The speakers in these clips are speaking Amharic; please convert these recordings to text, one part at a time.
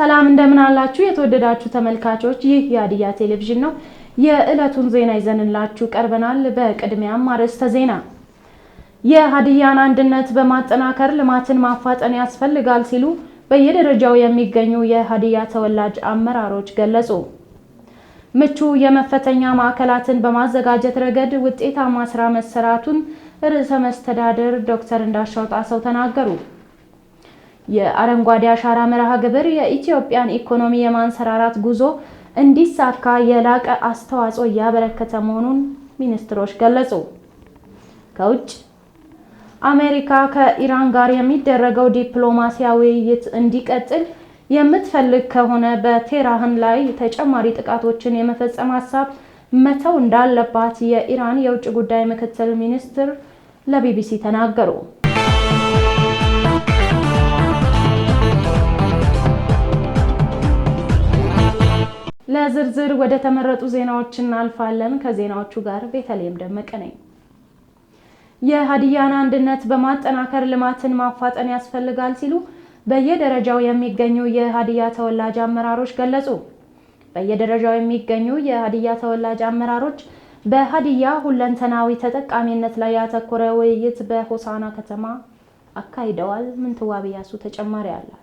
ሰላም እንደምን አላችሁ የተወደዳችሁ ተመልካቾች፣ ይህ የሀዲያ ቴሌቪዥን ነው። የዕለቱን ዜና ይዘንላችሁ ቀርበናል። በቅድሚያም አርዕስተ ዜና። የሀዲያን አንድነት በማጠናከር ልማትን ማፋጠን ያስፈልጋል ሲሉ በየደረጃው የሚገኙ የሀዲያ ተወላጅ አመራሮች ገለጹ። ምቹ የመፈተኛ ማዕከላትን በማዘጋጀት ረገድ ውጤታማ ስራ መሰራቱን ርዕሰ መስተዳድር ዶክተር እንዳሻው ጣሰው ተናገሩ። የአረንጓዴ አሻራ መርሃ ግብር የኢትዮጵያን ኢኮኖሚ የማንሰራራት ጉዞ እንዲሳካ የላቀ አስተዋጽኦ ያበረከተ መሆኑን ሚኒስትሮች ገለጹ። ከውጭ አሜሪካ ከኢራን ጋር የሚደረገው ዲፕሎማሲያዊ ውይይት እንዲቀጥል የምትፈልግ ከሆነ በቴህራን ላይ ተጨማሪ ጥቃቶችን የመፈጸም ሐሳብ መተው እንዳለባት የኢራን የውጭ ጉዳይ ምክትል ሚኒስትር ለቢቢሲ ተናገሩ። ለዝርዝር ወደ ተመረጡ ዜናዎች እናልፋለን። ከዜናዎቹ ጋር ቤተልሔም ደመቀ ነኝ። የሀዲያን አንድነት በማጠናከር ልማትን ማፋጠን ያስፈልጋል ሲሉ በየደረጃው የሚገኙ የሀዲያ ተወላጅ አመራሮች ገለጹ። በየደረጃው የሚገኙ የሀዲያ ተወላጅ አመራሮች በሀዲያ ሁለንተናዊ ተጠቃሚነት ላይ ያተኮረ ውይይት በሆሳና ከተማ አካሂደዋል። ምንትዋብ ያሱ ተጨማሪ አላት።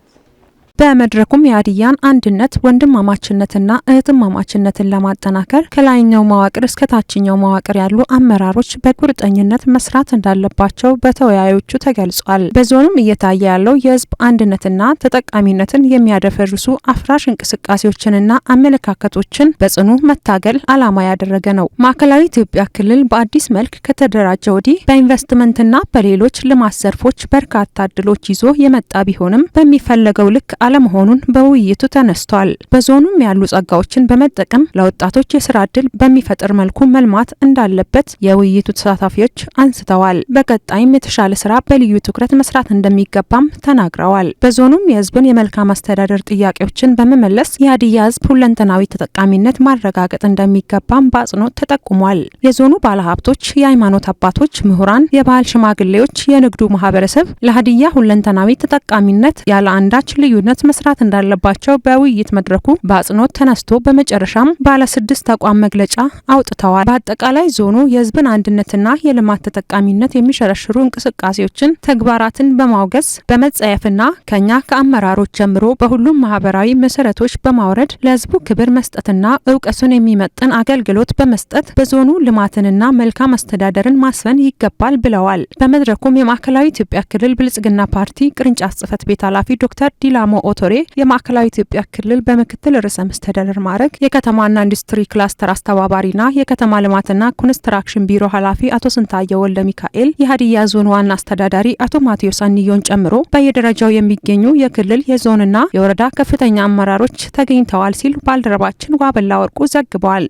በመድረኩም የሀዲያን አንድነት ወንድማማችነትና እህትማማችነትን ለማጠናከር ከላይኛው መዋቅር እስከ ታችኛው መዋቅር ያሉ አመራሮች በቁርጠኝነት መስራት እንዳለባቸው በተወያዮቹ ተገልጿል። በዞኑም እየታየ ያለው የህዝብ አንድነትና ተጠቃሚነትን የሚያደፈርሱ አፍራሽ እንቅስቃሴዎችንና አመለካከቶችን በጽኑ መታገል ዓላማ ያደረገ ነው። ማዕከላዊ ኢትዮጵያ ክልል በአዲስ መልክ ከተደራጀ ወዲህ በኢንቨስትመንትና በሌሎች ልማት ዘርፎች በርካታ እድሎች ይዞ የመጣ ቢሆንም በሚፈለገው ልክ አለመሆኑን በውይይቱ ተነስቷል። በዞኑም ያሉ ጸጋዎችን በመጠቀም ለወጣቶች የስራ እድል በሚፈጥር መልኩ መልማት እንዳለበት የውይይቱ ተሳታፊዎች አንስተዋል። በቀጣይም የተሻለ ስራ በልዩ ትኩረት መስራት እንደሚገባም ተናግረዋል። በዞኑም የህዝብን የመልካም አስተዳደር ጥያቄዎችን በመመለስ የሀዲያ ህዝብ ሁለንተናዊ ተጠቃሚነት ማረጋገጥ እንደሚገባም በአጽንኦት ተጠቁሟል። የዞኑ ባለሀብቶች፣ የሃይማኖት አባቶች፣ ምሁራን፣ የባህል ሽማግሌዎች፣ የንግዱ ማህበረሰብ ለሀዲያ ሁለንተናዊ ተጠቃሚነት ያለ አንዳች ልዩነት መስራት እንዳለባቸው በውይይት መድረኩ በአጽንኦት ተነስቶ በመጨረሻም ባለ 6 ተቋም መግለጫ አውጥተዋል። በአጠቃላይ ዞኑ የህዝብን አንድነትና የልማት ተጠቃሚነት የሚሸረሽሩ እንቅስቃሴዎችን፣ ተግባራትን በማውገዝ በመጸየፍና ከኛ ከአመራሮች ጀምሮ በሁሉም ማህበራዊ መሰረቶች በማውረድ ለህዝቡ ክብር መስጠትና እውቀቱን የሚመጥን አገልግሎት በመስጠት በዞኑ ልማትንና መልካም አስተዳደርን ማስፈን ይገባል ብለዋል። በመድረኩም የማዕከላዊ ኢትዮጵያ ክልል ብልጽግና ፓርቲ ቅርንጫፍ ጽህፈት ቤት ኃላፊ ዶክተር ዲላሞ ኦቶሬ፣ የማዕከላዊ ኢትዮጵያ ክልል በምክትል ርዕሰ መስተዳድር ማዕረግ የከተማና ኢንዱስትሪ ክላስተር አስተባባሪና የከተማ ልማትና ኮንስትራክሽን ቢሮ ኃላፊ አቶ ስንታየው ወልደ ሚካኤል፣ የሀዲያ ዞን ዋና አስተዳዳሪ አቶ ማቴዎስ አንዮን ጨምሮ በየደረጃው የሚገኙ የክልል የዞንና የወረዳ ከፍተኛ አመራሮች ተገኝተዋል ሲሉ ባልደረባችን ዋበላ ወርቁ ዘግበዋል።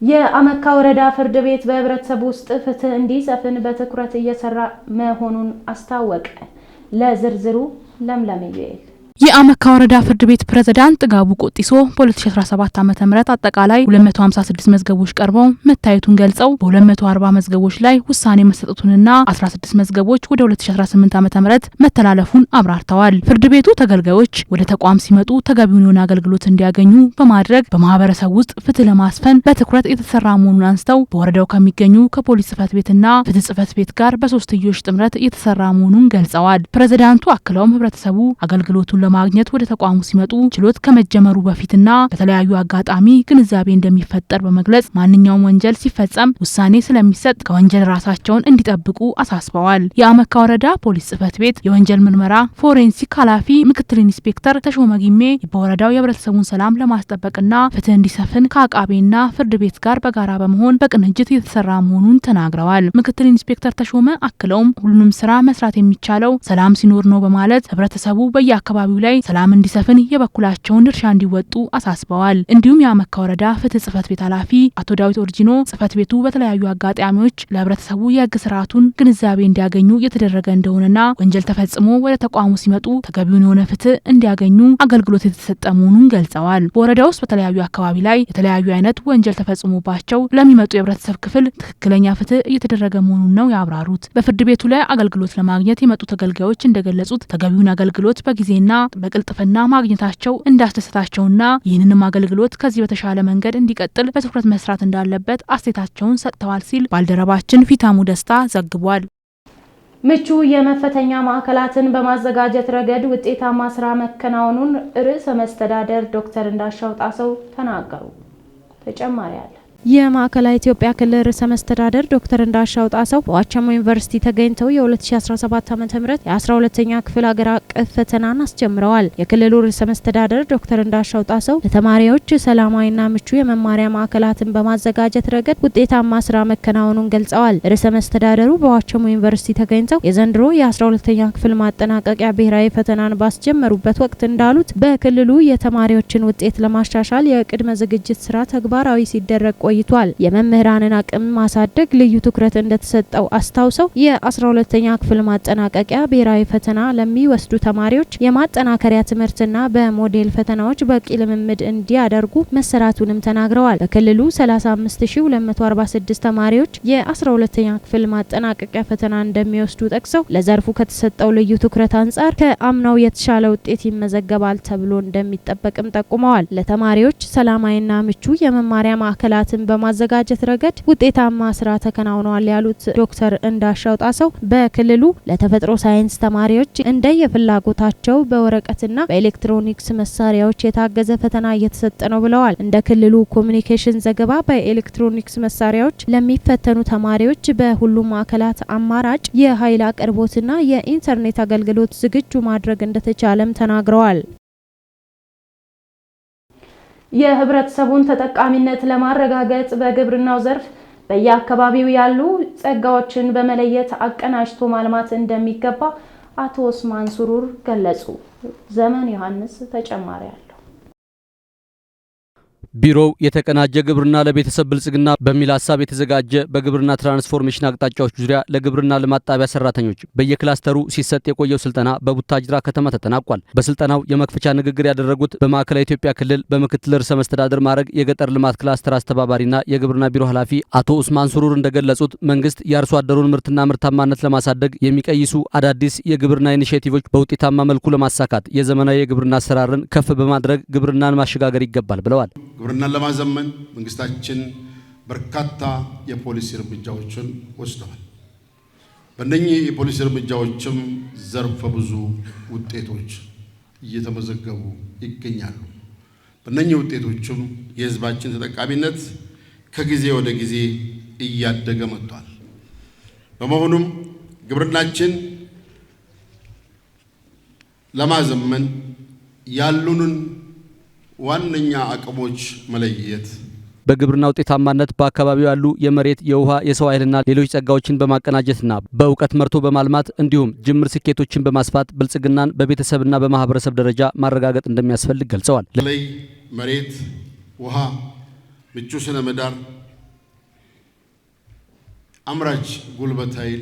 የአመካ ወረዳ ፍርድ ቤት በህብረተሰቡ ውስጥ ፍትህ እንዲሰፍን በትኩረት እየሰራ መሆኑን አስታወቀ። ለዝርዝሩ ለምለም ይል የአመካ ወረዳ ፍርድ ቤት ፕሬዝዳንት ጥጋቡ ቆጢሶ በ2017 ዓ.ም አጠቃላይ 256 መዝገቦች ቀርበው መታየቱን ገልጸው በ240 መዝገቦች ላይ ውሳኔ መሰጠቱንና 16 መዝገቦች ወደ 2018 ዓ.ም መተላለፉን አብራርተዋል። ፍርድ ቤቱ ተገልጋዮች ወደ ተቋም ሲመጡ ተገቢውን የሆነ አገልግሎት እንዲያገኙ በማድረግ በማህበረሰብ ውስጥ ፍትህ ለማስፈን በትኩረት የተሰራ መሆኑን አንስተው በወረዳው ከሚገኙ ከፖሊስ ጽፈት ቤትና ፍትህ ጽፈት ቤት ጋር በሶስትዮሽ ጥምረት የተሰራ መሆኑን ገልጸዋል። ፕሬዝዳንቱ አክለውም ህብረተሰቡ አገልግሎቱን ለማግኘት ወደ ተቋሙ ሲመጡ ችሎት ከመጀመሩ በፊትና በተለያዩ አጋጣሚ ግንዛቤ እንደሚፈጠር በመግለጽ ማንኛውም ወንጀል ሲፈጸም ውሳኔ ስለሚሰጥ ከወንጀል ራሳቸውን እንዲጠብቁ አሳስበዋል። የአመካ ወረዳ ፖሊስ ጽፈት ቤት የወንጀል ምርመራ ፎሬንሲክ ኃላፊ ምክትል ኢንስፔክተር ተሾመ ጊሜ በወረዳው የህብረተሰቡን ሰላም ለማስጠበቅና ፍትህ እንዲሰፍን ከአቃቤና ፍርድ ቤት ጋር በጋራ በመሆን በቅንጅት የተሰራ መሆኑን ተናግረዋል። ምክትል ኢንስፔክተር ተሾመ አክለውም ሁሉንም ስራ መስራት የሚቻለው ሰላም ሲኖር ነው በማለት ህብረተሰቡ በየአካባቢው ላይ ሰላም እንዲሰፍን የበኩላቸውን ድርሻ እንዲወጡ አሳስበዋል። እንዲሁም የአመካ ወረዳ ፍትህ ጽፈት ቤት ኃላፊ አቶ ዳዊት ኦርጂኖ ጽፈት ቤቱ በተለያዩ አጋጣሚዎች ለህብረተሰቡ የህግ ስርዓቱን ግንዛቤ እንዲያገኙ የተደረገ እንደሆነና ወንጀል ተፈጽሞ ወደ ተቋሙ ሲመጡ ተገቢውን የሆነ ፍትህ እንዲያገኙ አገልግሎት የተሰጠ መሆኑን ገልጸዋል። በወረዳው ውስጥ በተለያዩ አካባቢ ላይ የተለያዩ አይነት ወንጀል ተፈጽሞባቸው ለሚመጡ የህብረተሰብ ክፍል ትክክለኛ ፍትህ እየተደረገ መሆኑን ነው ያብራሩት። በፍርድ ቤቱ ላይ አገልግሎት ለማግኘት የመጡ ተገልጋዮች እንደገለጹት ተገቢውን አገልግሎት በጊዜና በቅልጥፍና ማግኘታቸው እንዳስደሰታቸውና ይህንንም አገልግሎት ከዚህ በተሻለ መንገድ እንዲቀጥል በትኩረት መስራት እንዳለበት አስተያየታቸውን ሰጥተዋል ሲል ባልደረባችን ፊታሙ ደስታ ዘግቧል። ምቹ የመፈተኛ ማዕከላትን በማዘጋጀት ረገድ ውጤታማ ስራ መከናወኑን ርዕሰ መስተዳደር ዶክተር እንዳሻው ጣሰው ተናገሩ። ተጨማሪ አለ። የማዕከላዊ ኢትዮጵያ ክልል ርዕሰ መስተዳደር ዶክተር እንዳሻው ጣሰው በዋቸሞ ዩኒቨርሲቲ ተገኝተው የ2017 ዓ.ም የ12ኛ ክፍል ሀገር አቀፍ ፈተናን አስጀምረዋል። የክልሉ ርዕሰ መስተዳደር ዶክተር እንዳሻው ጣሰው ለተማሪዎች ሰላማዊና ምቹ የመማሪያ ማዕከላትን በማዘጋጀት ረገድ ውጤታማ ስራ መከናወኑን ገልጸዋል። ርዕሰ መስተዳደሩ በዋቸሞ ዩኒቨርሲቲ ተገኝተው የዘንድሮ የ12ኛ ክፍል ማጠናቀቂያ ብሔራዊ ፈተናን ባስጀመሩበት ወቅት እንዳሉት በክልሉ የተማሪዎችን ውጤት ለማሻሻል የቅድመ ዝግጅት ስራ ተግባራዊ ሲደረግ ቆይቷል። የመምህራንን አቅም ማሳደግ ልዩ ትኩረት እንደተሰጠው አስታውሰው የ12ኛ ክፍል ማጠናቀቂያ ብሔራዊ ፈተና ለሚወስዱ ተማሪዎች የማጠናከሪያ ትምህርትና በሞዴል ፈተናዎች በቂ ልምምድ እንዲያደርጉ መሰራቱንም ተናግረዋል። በክልሉ 35246 ተማሪዎች የ12ኛ ክፍል ማጠናቀቂያ ፈተና እንደሚወስዱ ጠቅሰው ለዘርፉ ከተሰጠው ልዩ ትኩረት አንጻር ከአምናው የተሻለ ውጤት ይመዘገባል ተብሎ እንደሚጠበቅም ጠቁመዋል። ለተማሪዎች ሰላማዊና ምቹ የመማሪያ ማዕከላት በማዘጋጀት ረገድ ውጤታማ ስራ ተከናውኗል ያሉት ዶክተር እንዳሻው ጣሰው በክልሉ ለተፈጥሮ ሳይንስ ተማሪዎች እንደየፍላጎታቸው በወረቀትና በኤሌክትሮኒክስ መሳሪያዎች የታገዘ ፈተና እየተሰጠ ነው ብለዋል። እንደ ክልሉ ኮሚኒኬሽን ዘገባ በኤሌክትሮኒክስ መሳሪያዎች ለሚፈተኑ ተማሪዎች በሁሉም ማዕከላት አማራጭ የኃይል አቅርቦትና የኢንተርኔት አገልግሎት ዝግጁ ማድረግ እንደተቻለም ተናግረዋል። የህብረተሰቡን ተጠቃሚነት ለማረጋገጥ በግብርናው ዘርፍ በየአካባቢው ያሉ ጸጋዎችን በመለየት አቀናጅቶ ማልማት እንደሚገባ አቶ ኡስማን ሱሩር ገለጹ። ዘመን ዮሐንስ ተጨማሪ አለ። ቢሮው የተቀናጀ ግብርና ለቤተሰብ ብልጽግና በሚል ሐሳብ የተዘጋጀ በግብርና ትራንስፎርሜሽን አቅጣጫዎች ዙሪያ ለግብርና ልማት ጣቢያ ሰራተኞች በየክላስተሩ ሲሰጥ የቆየው ስልጠና በቡታጅራ ከተማ ተጠናቋል። በስልጠናው የመክፈቻ ንግግር ያደረጉት በማዕከላዊ ኢትዮጵያ ክልል በምክትል ርዕሰ መስተዳድር ማዕረግ የገጠር ልማት ክላስተር አስተባባሪና የግብርና ቢሮ ኃላፊ አቶ ኡስማን ሱሩር እንደገለጹት መንግስት የአርሶ አደሩን ምርትና ምርታማነት ለማሳደግ የሚቀይሱ አዳዲስ የግብርና ኢኒሼቲቮች በውጤታማ መልኩ ለማሳካት የዘመናዊ የግብርና አሰራርን ከፍ በማድረግ ግብርናን ማሸጋገር ይገባል ብለዋል። ግብርናን ለማዘመን መንግስታችን በርካታ የፖሊሲ እርምጃዎችን ወስደዋል። በእነኚህ የፖሊሲ እርምጃዎችም ዘርፈ ብዙ ውጤቶች እየተመዘገቡ ይገኛሉ። በእነኚህ ውጤቶችም የህዝባችን ተጠቃሚነት ከጊዜ ወደ ጊዜ እያደገ መጥቷል። በመሆኑም ግብርናችን ለማዘመን ያሉንን ዋነኛ አቅሞች መለየት፣ በግብርና ውጤታማነት በአካባቢው ያሉ የመሬት፣ የውሃ፣ የሰው ኃይልና ሌሎች ጸጋዎችን በማቀናጀትና በእውቀት መርቶ በማልማት እንዲሁም ጅምር ስኬቶችን በማስፋት ብልጽግናን በቤተሰብና በማህበረሰብ ደረጃ ማረጋገጥ እንደሚያስፈልግ ገልጸዋል። በተለይ መሬት፣ ውሃ፣ ምቹ ስነ ምህዳር፣ አምራች ጉልበት ኃይል፣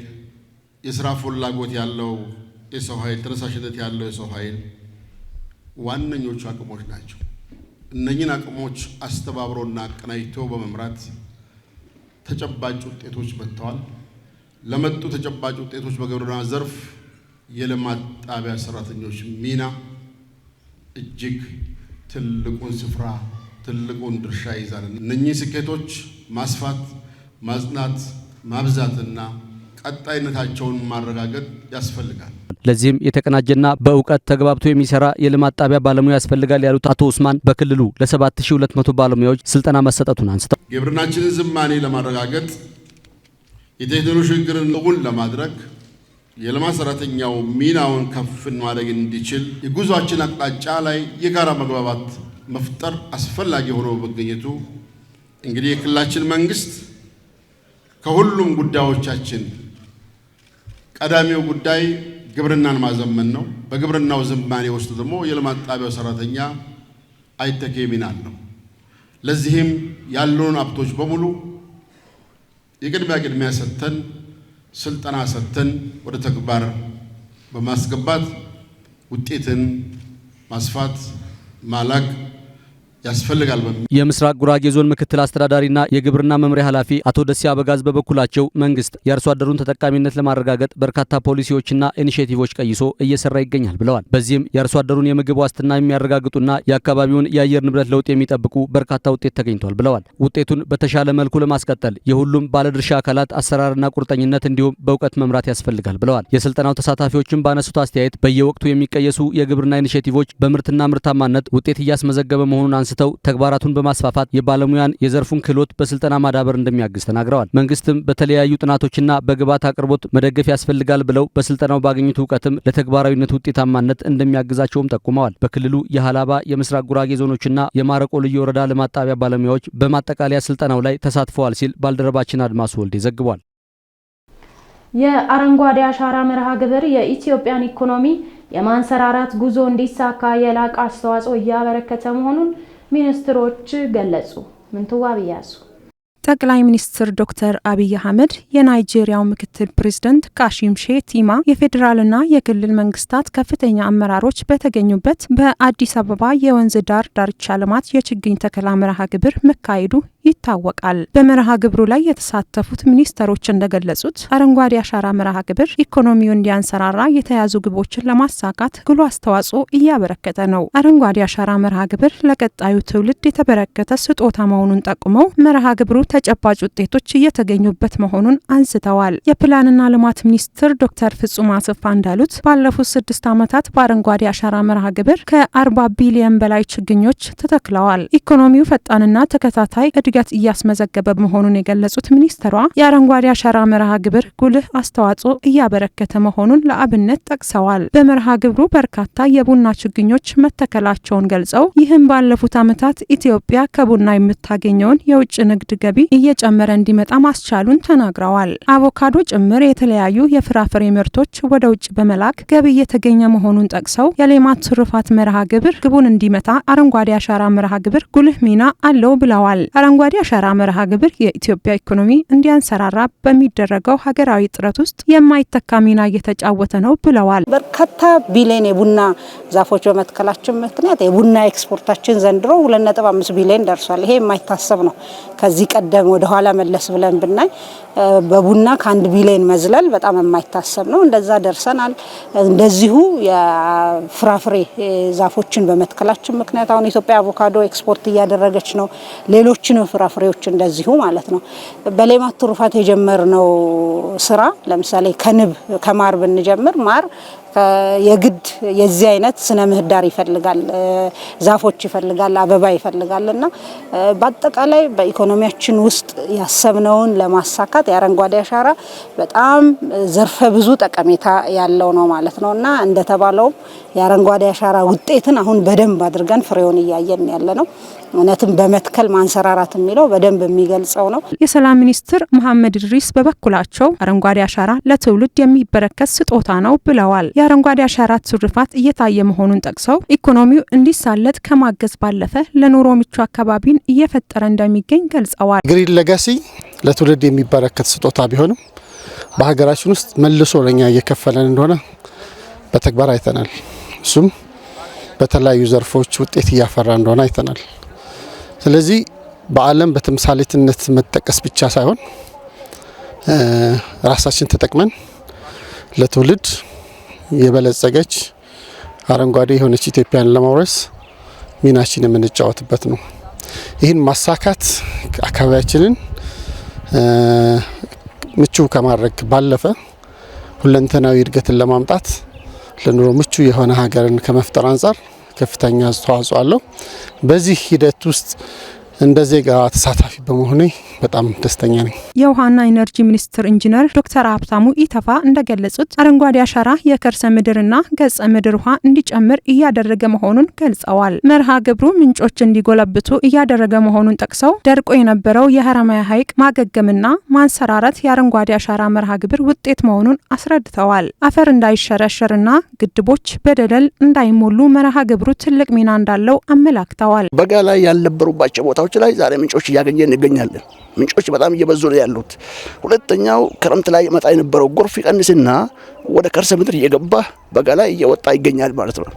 የስራ ፍላጎት ያለው የሰው ኃይል፣ ተነሳሽነት ያለው የሰው ኃይል ዋነኞቹ አቅሞች ናቸው። እነኚህን አቅሞች አስተባብሮና አቀናጅቶ በመምራት ተጨባጭ ውጤቶች መጥተዋል። ለመጡ ተጨባጭ ውጤቶች በግብርና ዘርፍ የልማት ጣቢያ ሰራተኞች ሚና እጅግ ትልቁን ስፍራ ትልቁን ድርሻ ይዛል። እነኚህ ስኬቶች ማስፋት፣ ማጽናት፣ ማብዛትና ቀጣይነታቸውን ማረጋገጥ ያስፈልጋል። ለዚህም የተቀናጀና በእውቀት ተግባብቶ የሚሰራ የልማት ጣቢያ ባለሙያ ያስፈልጋል ያሉት አቶ ኡስማን በክልሉ ለ7200 ባለሙያዎች ስልጠና መሰጠቱን አንስተው ግብርናችንን ዝማኔ ለማረጋገጥ የቴክኖሎጂ ሽግግርን እውን ለማድረግ የልማት ሰራተኛው ሚናውን ከፍ ማድረግ እንዲችል የጉዟችን አቅጣጫ ላይ የጋራ መግባባት መፍጠር አስፈላጊ ሆኖ በመገኘቱ እንግዲህ የክልላችን መንግስት ከሁሉም ጉዳዮቻችን ቀዳሚው ጉዳይ ግብርናን ማዘመን ነው። በግብርናው ዝማኔ ውስጥ ደግሞ የልማት ጣቢያው ሰራተኛ አይተኬ ሚና አለው። ለዚህም ያሉን ሀብቶች በሙሉ የቅድሚያ ሰጥተን ስልጠና ሰጥተን ወደ ተግባር በማስገባት ውጤትን ማስፋት፣ ማላቅ፣ ያስፈልጋል። የምስራቅ ጉራጌ ዞን ምክትል አስተዳዳሪና የግብርና መምሪያ ኃላፊ አቶ ደሴ አበጋዝ በበኩላቸው መንግስት የአርሶ አደሩን ተጠቃሚነት ለማረጋገጥ በርካታ ፖሊሲዎችና ኢኒሼቲቮች ቀይሶ እየሰራ ይገኛል ብለዋል። በዚህም የአርሶ አደሩን የምግብ ዋስትና የሚያረጋግጡና የአካባቢውን የአየር ንብረት ለውጥ የሚጠብቁ በርካታ ውጤት ተገኝቷል ብለዋል። ውጤቱን በተሻለ መልኩ ለማስቀጠል የሁሉም ባለድርሻ አካላት አሰራርና ቁርጠኝነት እንዲሁም በእውቀት መምራት ያስፈልጋል ብለዋል። የስልጠናው ተሳታፊዎችን ባነሱት አስተያየት በየወቅቱ የሚቀየሱ የግብርና ኢኒሼቲቮች በምርትና ምርታማነት ውጤት እያስመዘገበ መሆኑን አንስተው ተግባራቱን በማስፋፋት የባለሙያን የዘርፉን ክህሎት በስልጠና ማዳበር እንደሚያግዝ ተናግረዋል። መንግስትም በተለያዩ ጥናቶችና በግብዓት አቅርቦት መደገፍ ያስፈልጋል ብለው በስልጠናው ባገኙት እውቀትም ለተግባራዊነት ውጤታማነት እንደሚያግዛቸውም ጠቁመዋል። በክልሉ የሃላባ የምስራቅ ጉራጌ ዞኖችና የማረቆ ልዩ ወረዳ ልማት ጣቢያ ባለሙያዎች በማጠቃለያ ስልጠናው ላይ ተሳትፈዋል ሲል ባልደረባችን አድማሱ ወልዴ ዘግቧል። የአረንጓዴ አሻራ መርሃ ግብር የኢትዮጵያን ኢኮኖሚ የማንሰራራት ጉዞ እንዲሳካ የላቀ አስተዋጽኦ እያበረከተ መሆኑን ሚኒስትሮች ገለጹ። ምንትዋብ ያሱ ጠቅላይ ሚኒስትር ዶክተር አብይ አህመድ፣ የናይጄሪያው ምክትል ፕሬዝዳንት ካሺም ሼቲማ፣ የፌዴራልና የክልል መንግስታት ከፍተኛ አመራሮች በተገኙበት በአዲስ አበባ የወንዝ ዳር ዳርቻ ልማት የችግኝ ተከላ መርሃ ግብር መካሄዱ ይታወቃል። በመርሃ ግብሩ ላይ የተሳተፉት ሚኒስተሮች እንደገለጹት አረንጓዴ አሻራ መርሃ ግብር ኢኮኖሚው እንዲያንሰራራ የተያዙ ግቦችን ለማሳካት ጉልህ አስተዋጽኦ እያበረከተ ነው። አረንጓዴ አሻራ መርሃ ግብር ለቀጣዩ ትውልድ የተበረከተ ስጦታ መሆኑን ጠቁመው መርሃ ግብሩ ተጨባጭ ውጤቶች እየተገኙበት መሆኑን አንስተዋል። የፕላንና ልማት ሚኒስትር ዶክተር ፍጹም አሰፋ እንዳሉት ባለፉት 6 ዓመታት በአረንጓዴ አሻራ መርሃ ግብር ከ40 ቢሊዮን በላይ ችግኞች ተተክለዋል። ኢኮኖሚው ፈጣንና ተከታታይ እድገት እያስመዘገበ መሆኑን የገለጹት ሚኒስትሯ የአረንጓዴ አሻራ መርሃ ግብር ጉልህ አስተዋጽኦ እያበረከተ መሆኑን ለአብነት ጠቅሰዋል። በመርሃ ግብሩ በርካታ የቡና ችግኞች መተከላቸውን ገልጸው ይህም ባለፉት ዓመታት ኢትዮጵያ ከቡና የምታገኘውን የውጭ ንግድ ገቢ እየጨመረ እንዲመጣ ማስቻሉን ተናግረዋል። አቮካዶ ጭምር የተለያዩ የፍራፍሬ ምርቶች ወደ ውጭ በመላክ ገቢ እየተገኘ መሆኑን ጠቅሰው የሌማት ትሩፋት መርሃ ግብር ግቡን እንዲመታ አረንጓዴ አሻራ መርሃ ግብር ጉልህ ሚና አለው ብለዋል። አረንጓዴ አሻራ መርሃ ግብር የኢትዮጵያ ኢኮኖሚ እንዲያንሰራራ በሚደረገው ሀገራዊ ጥረት ውስጥ የማይተካ ሚና እየተጫወተ ነው ብለዋል። በርካታ ቢሊዮን የቡና ዛፎች በመትከላችን ምክንያት የቡና ኤክስፖርታችን ዘንድሮ 2.5 ቢሊዮን ደርሷል። ይሄ የማይታሰብ ነው። ከዚህ ቀደም ወደ ኋላ መለስ ብለን ብናይ በቡና ከ1 ቢሊዮን መዝለል በጣም የማይታሰብ ነው። እንደዛ ደርሰናል። እንደዚሁ የፍራፍሬ ዛፎችን በመትከላችን ምክንያት አሁን ኢትዮጵያ አቮካዶ ኤክስፖርት እያደረገች ነው። ሌሎችን ፍራፍሬዎች እንደዚሁ ማለት ነው። በሌማት ትሩፋት የጀመርነው ስራ ለምሳሌ ከማር ብንጀምር ማር የግድ የዚህ አይነት ስነ ምህዳር ይፈልጋል፣ ዛፎች ይፈልጋል፣ አበባ ይፈልጋል እና በአጠቃላይ በኢኮኖሚያችን ውስጥ ያሰብነውን ለማሳካት የአረንጓዴ አሻራ በጣም ዘርፈ ብዙ ጠቀሜታ ያለው ነው ማለት ነው እና እንደተባለው የአረንጓዴ አሻራ ውጤትን አሁን በደንብ አድርገን ፍሬውን እያየን ያለ ነው። እውነትም በመትከል ማንሰራራት የሚለው በደንብ የሚገልጸው ነው። የሰላም ሚኒስትር መሐመድ ኢድሪስ በበኩላቸው አረንጓዴ አሻራ ለትውልድ የሚበረከት ስጦታ ነው ብለዋል። የአረንጓዴ አሻራ ትሩፋት እየታየ መሆኑን ጠቅሰው ኢኮኖሚው እንዲሳለጥ ከማገዝ ባለፈ ለኑሮ ምቹ አካባቢን እየፈጠረ እንደሚገኝ ገልጸዋል። ግሪን ሌጋሲ ለትውልድ የሚበረከት ስጦታ ቢሆንም በሀገራችን ውስጥ መልሶ ለኛ እየከፈለን እንደሆነ በተግባር አይተናል። እሱም በተለያዩ ዘርፎች ውጤት እያፈራ እንደሆነ አይተናል። ስለዚህ በዓለም በተምሳሌትነት መጠቀስ ብቻ ሳይሆን ራሳችን ተጠቅመን ለትውልድ የበለጸገች አረንጓዴ የሆነች ኢትዮጵያን ለማውረስ ሚናችን የምንጫወትበት ነው። ይህን ማሳካት አካባቢያችንን ምቹ ከማድረግ ባለፈ ሁለንተናዊ እድገትን ለማምጣት ለኑሮ ምቹ የሆነ ሀገርን ከመፍጠር አንጻር ከፍተኛ አስተዋጽኦ አለው። በዚህ ሂደት ውስጥ እንደ ዜጋ ተሳታፊ በመሆኔ በጣም ደስተኛ ነኝ። የውሃና ኢነርጂ ሚኒስትር ኢንጂነር ዶክተር ሀብታሙ ኢተፋ እንደገለጹት አረንጓዴ አሻራ የከርሰ ምድርና ገጸ ምድር ውሃ እንዲጨምር እያደረገ መሆኑን ገልጸዋል። መርሃ ግብሩ ምንጮች እንዲጎለብቱ እያደረገ መሆኑን ጠቅሰው ደርቆ የነበረው የሀረማያ ሐይቅ ማገገምና ማንሰራራት የአረንጓዴ አሻራ መርሃ ግብር ውጤት መሆኑን አስረድተዋል። አፈር እንዳይሸረሸርና ግድቦች በደለል እንዳይሞሉ መርሃ ግብሩ ትልቅ ሚና እንዳለው አመላክተዋል። በጋ ላይ ያልነበሩባቸው ቦታዎች ላይ ዛሬ ምንጮች እያገኘን እንገኛለን። ምንጮች በጣም እየበዙ ነው ያሉት። ሁለተኛው ክረምት ላይ መጣ የነበረው ጎርፍ ይቀንስና ወደ ከርሰ ምድር እየገባ በጋ ላይ እየወጣ ይገኛል ማለት ነው።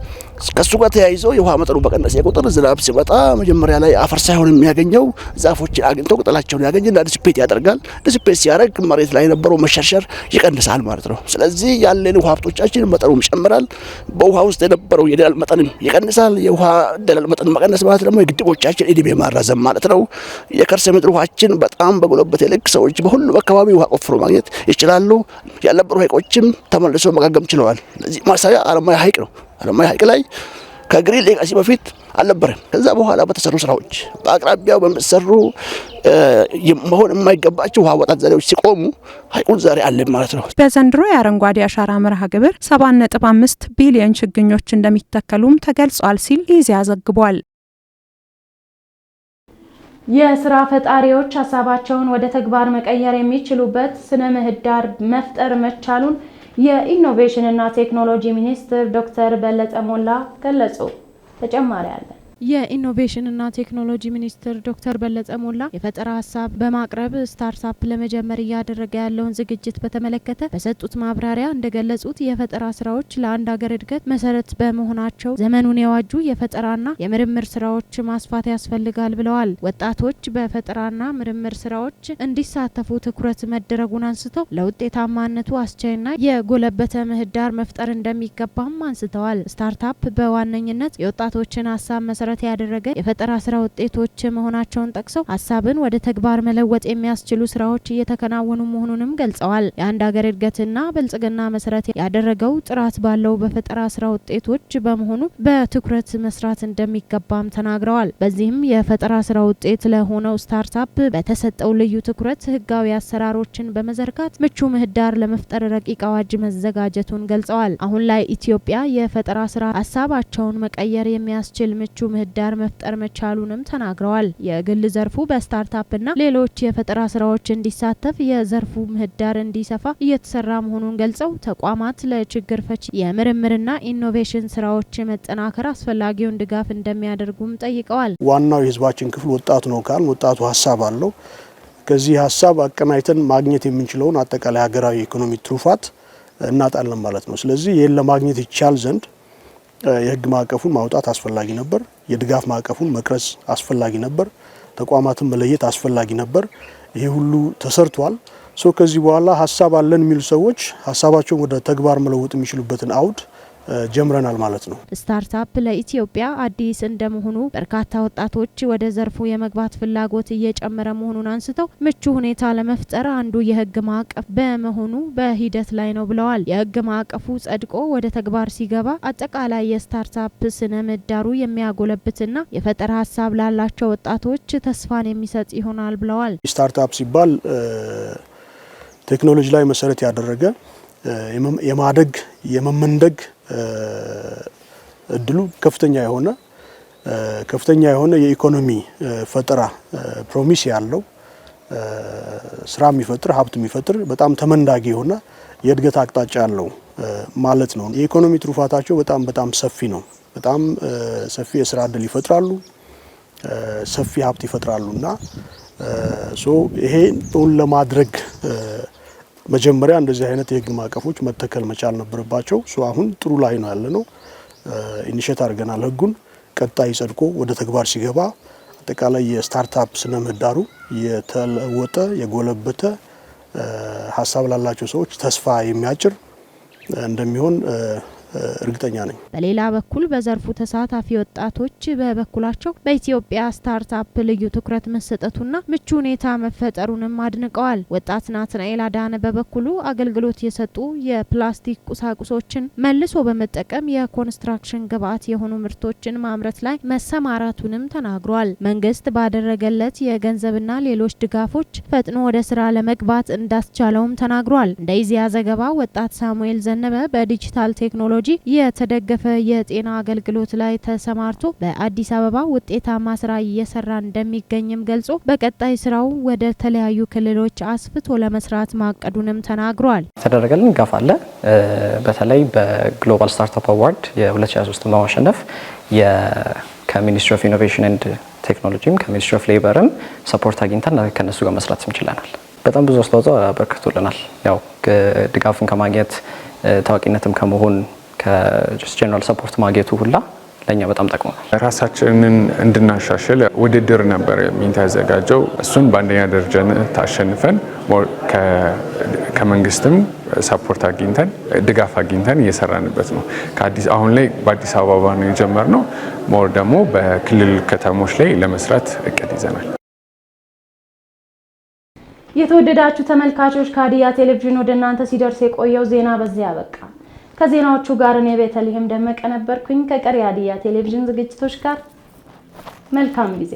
ከሱ ጋር ተያይዞ የውሃ መጠኑ በቀነሰ ቁጥር ዝናብ ሲመጣ መጀመሪያ ላይ አፈር ሳይሆን የሚያገኘው ዛፎችን አግኝቶ ቅጠላቸውን ያገኝና ዲሲፔት ያደርጋል። ዲሲፔት ሲያደርግ መሬት ላይ የነበረው መሸርሸር ይቀንሳል ማለት ነው። ስለዚህ ያለን ውሃ ሀብቶቻችን መጠኑም ይጨምራል። በውሃ ውስጥ የነበረው የደለል መጠንም ይቀንሳል። የውሃ ደለል መጠን መቀነስ ማለት ደግሞ የግድቦቻችን እድሜ ማራዘም ማለት ነው። የከርሰ ምድር ውሃችን በጣም በጎለበተ ልክ ሰዎች በሁሉም አካባቢ ውሃ ቆፍሮ ማግኘት ይችላሉ። ያልነበሩ ሐይቆችም ተመልሶ መጋገም ችለዋል። ለዚህ ማሳያ አለማያ ሐይቅ ነው። አለማያ ሐይቅ ላይ ከግሪን ሌጋሲ በፊት አልነበረም። ከዛ በኋላ በተሰሩ ስራዎች በአቅራቢያው በሚሰሩ መሆን የማይገባቸው ውሃ አወጣጥ ዘዴዎች ሲቆሙ ሐይቁን ዛሬ አለ ማለት ነው። በዘንድሮ የአረንጓዴ አሻራ መርሃ ግብር 7.5 ቢሊዮን ችግኞች እንደሚተከሉም ተገልጿል ሲል ኢዜአ ዘግቧል። የስራ ፈጣሪዎች ሀሳባቸውን ወደ ተግባር መቀየር የሚችሉበት ስነ ምህዳር መፍጠር መቻሉን የኢኖቬሽንና ቴክኖሎጂ ሚኒስትር ዶክተር በለጠ ሞላ ገለጹ። ተጨማሪ አለ። የኢኖቬሽንና ቴክኖሎጂ ሚኒስትር ዶክተር በለጠ ሞላ የፈጠራ ሀሳብ በማቅረብ ስታርታፕ ለመጀመር እያደረገ ያለውን ዝግጅት በተመለከተ በሰጡት ማብራሪያ እንደገለጹት የፈጠራ ስራዎች ለአንድ ሀገር እድገት መሰረት በመሆናቸው ዘመኑን የዋጁ የፈጠራና የምርምር ስራዎች ማስፋት ያስፈልጋል ብለዋል። ወጣቶች በፈጠራና ምርምር ስራዎች እንዲሳተፉ ትኩረት መደረጉን አንስተው ለውጤታማነቱ አስቻይና የጎለበተ ምህዳር መፍጠር እንደሚገባም አንስተዋል። ስታርታፕ በዋነኝነት የወጣቶችን ሀሳብ መሰረት ያደረገ የፈጠራ ስራ ውጤቶች መሆናቸውን ጠቅሰው ሀሳብን ወደ ተግባር መለወጥ የሚያስችሉ ስራዎች እየተከናወኑ መሆኑንም ገልጸዋል። የአንድ ሀገር እድገትና ብልጽግና መሰረት ያደረገው ጥራት ባለው በፈጠራ ስራ ውጤቶች በመሆኑ በትኩረት መስራት እንደሚገባም ተናግረዋል። በዚህም የፈጠራ ስራ ውጤት ለሆነው ስታርታፕ በተሰጠው ልዩ ትኩረት ህጋዊ አሰራሮችን በመዘርጋት ምቹ ምህዳር ለመፍጠር ረቂቅ አዋጅ መዘጋጀቱን ገልጸዋል። አሁን ላይ ኢትዮጵያ የፈጠራ ስራ ሀሳባቸውን መቀየር የሚያስችል ምቹ ምህዳር መፍጠር መቻሉንም ተናግረዋል። የግል ዘርፉ በስታርታፕና ሌሎች የፈጠራ ስራዎች እንዲሳተፍ የዘርፉ ምህዳር እንዲሰፋ እየተሰራ መሆኑን ገልጸው ተቋማት ለችግር ፈቺ የምርምርና ኢኖቬሽን ስራዎች መጠናከር አስፈላጊውን ድጋፍ እንደሚያደርጉም ጠይቀዋል። ዋናው የህዝባችን ክፍል ወጣቱ ነው ካል ወጣቱ ሀሳብ አለው። ከዚህ ሀሳብ አቀናይተን ማግኘት የምንችለውን አጠቃላይ ሀገራዊ ኢኮኖሚ ትሩፋት እናጣለን ማለት ነው። ስለዚህ ይህን ለማግኘት ይቻል ዘንድ የህግ ማዕቀፉን ማውጣት አስፈላጊ ነበር። የድጋፍ ማዕቀፉን መቅረጽ አስፈላጊ ነበር። ተቋማትን መለየት አስፈላጊ ነበር። ይሄ ሁሉ ተሰርቷል። ከዚህ በኋላ ሀሳብ አለን የሚሉ ሰዎች ሀሳባቸውን ወደ ተግባር መለወጥ የሚችሉበትን አውድ ጀምረናል ማለት ነው። ስታርታፕ ለኢትዮጵያ አዲስ እንደመሆኑ በርካታ ወጣቶች ወደ ዘርፉ የመግባት ፍላጎት እየጨመረ መሆኑን አንስተው ምቹ ሁኔታ ለመፍጠር አንዱ የህግ ማዕቀፍ በመሆኑ በሂደት ላይ ነው ብለዋል። የህግ ማዕቀፉ ጸድቆ ወደ ተግባር ሲገባ አጠቃላይ የስታርታፕ ስነ ምህዳሩ የሚያጎለብትና የፈጠራ ሀሳብ ላላቸው ወጣቶች ተስፋን የሚሰጥ ይሆናል ብለዋል። ስታርታፕ ሲባል ቴክኖሎጂ ላይ መሰረት ያደረገ የማደግ የመመንደግ እድሉ ከፍተኛ የሆነ የኢኮኖሚ ፈጠራ ፕሮሚስ ያለው ስራ የሚፈጥር ሀብት የሚፈጥር በጣም ተመንዳጊ የሆነ የእድገት አቅጣጫ ያለው ማለት ነው። የኢኮኖሚ ትሩፋታቸው በጣም ሰፊ ነው። በጣም ሰፊ የስራ እድል ይፈጥራሉ፣ ሰፊ ሀብት ይፈጥራሉና ይሄን እውን ለማድረግ መጀመሪያ እንደዚህ አይነት የህግ ማዕቀፎች መተከል መቻል ነበረባቸው። አሁን ጥሩ ላይ ነው ያለነው። ኢኒሼት አድርገናል ህጉን። ቀጣይ ጸድቆ ወደ ተግባር ሲገባ አጠቃላይ የስታርታፕ ስነ ምህዳሩ የተለወጠ የጎለበተ ሀሳብ ላላቸው ሰዎች ተስፋ የሚያጭር እንደሚሆን እርግጠኛ ነኝ። በሌላ በኩል በዘርፉ ተሳታፊ ወጣቶች በበኩላቸው በኢትዮጵያ ስታርታፕ ልዩ ትኩረት መሰጠቱና ምቹ ሁኔታ መፈጠሩንም አድንቀዋል። ወጣት ናትናኤል አዳነ በበኩሉ አገልግሎት የሰጡ የፕላስቲክ ቁሳቁሶችን መልሶ በመጠቀም የኮንስትራክሽን ግብዓት የሆኑ ምርቶችን ማምረት ላይ መሰማራቱንም ተናግሯል። መንግስት ባደረገለት የገንዘብና ሌሎች ድጋፎች ፈጥኖ ወደ ስራ ለመግባት እንዳስቻለውም ተናግሯል። እንደ ኢዜአ ዘገባ ወጣት ሳሙኤል ዘነበ በዲጂታል ቴክኖሎጂ የተደገፈ የጤና አገልግሎት ላይ ተሰማርቶ በአዲስ አበባ ውጤታማ ስራ እየሰራ እንደሚገኝም ገልጾ በቀጣይ ስራው ወደ ተለያዩ ክልሎች አስፍቶ ለመስራት ማቀዱንም ተናግሯል። ተደረገልን ጋፍ አለ። በተለይ በግሎባል ስታርታፕ አዋርድ የ2023 በማሸነፍ ከሚኒስትሪ ኦፍ ኢኖቬሽን ኤንድ ቴክኖሎጂም ከሚኒስትሪ ኦፍ ሌበርም ሰፖርት አግኝተን ከነሱ ጋር መስራት እንችላለን። በጣም ብዙ አስተዋጽኦ አበርክቶልናል። ያው ድጋፍን ከማግኘት ታዋቂነትም ከመሆን ከጀነራል ሰፖርት ማግኘቱ ሁላ ለኛ በጣም ጠቅሞ ራሳችንን እንድናሻሽል ውድድር ነበር የሚያዘጋጀው። እሱን በአንደኛ ደረጃ ታሸንፈን ከመንግስትም ሰፖርት አግኝተን ድጋፍ አግኝተን እየሰራንበት ነው። አሁን ላይ በአዲስ አበባ ነው የጀመርነው። ሞር ደግሞ በክልል ከተሞች ላይ ለመስራት እቅድ ይዘናል። የተወደዳችሁ ተመልካቾች ከሀዲያ ቴሌቪዥን ወደ እናንተ ሲደርስ የቆየው ዜና በዚህ ያበቃ። ከዜናዎቹ ጋር እኔ ቤተልሔም ደመቀ ነበርኩኝ። ከቀሪ ሀዲያ ቴሌቪዥን ዝግጅቶች ጋር መልካም ጊዜ